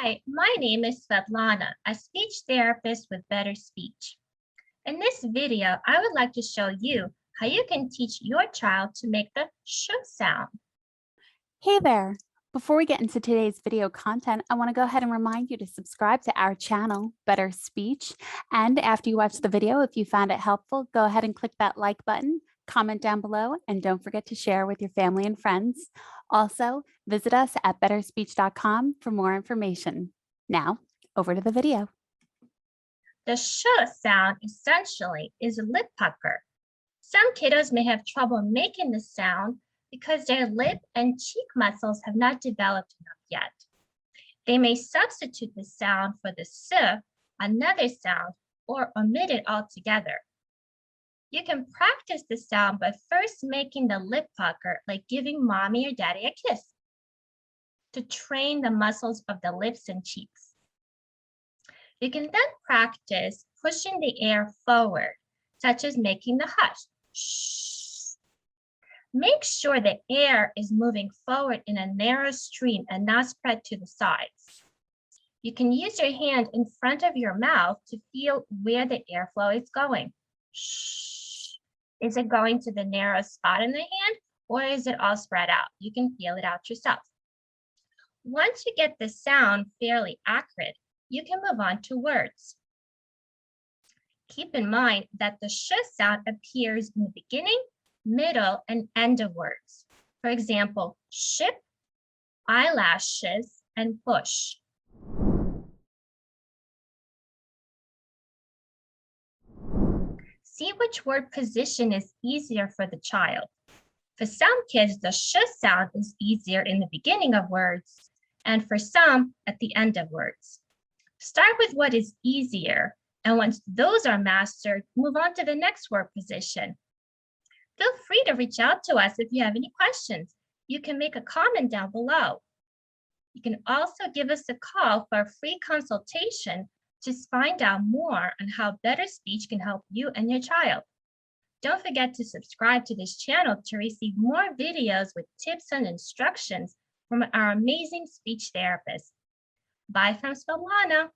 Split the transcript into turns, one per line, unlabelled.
Hi, my name is Svetlana, a speech therapist with Better Speech. In this video, I would like to show you how you can teach your child to make the sh sound.
Hey there! Before we get into today's video content, I want to go ahead and remind you to subscribe to our channel, Better Speech. And after you watch the video, if you found it helpful, go ahead and click that like button, comment down below, and don't forget to share with your family and friends. Also, visit us at betterspeech.com for more information. Now, over to the video.
The sh sound essentially is a lip pucker. Some kiddos may have trouble making the sound because their lip and cheek muscles have not developed enough yet. They may substitute the sound for the s, another sound, or omit it altogether. You can practice the sound by first making the lip pucker like giving mommy or daddy a kiss to train the muscles of the lips and cheeks. You can then practice pushing the air forward, such as making the hush. Shh. Make sure the air is moving forward in a narrow stream and not spread to the sides. You can use your hand in front of your mouth to feel where the airflow is going. Shh. Is it going to the narrow spot in the hand, or is it all spread out? You can feel it out yourself. Once you get the sound fairly accurate, you can move on to words. Keep in mind that the sh sound appears in the beginning, middle, and end of words. For example, ship, eyelashes, and bush. See which word position is easier for the child. For some kids, the sh sound is easier in the beginning of words, and for some, at the end of words. Start with what is easier, and once those are mastered, move on to the next word position. Feel free to reach out to us if you have any questions. You can make a comment down below. You can also give us a call for a free consultation to find out more on how Better Speech can help you and your child. Don't forget to subscribe to this channel to receive more videos with tips and instructions from our amazing speech therapists. Bye from Svetlana.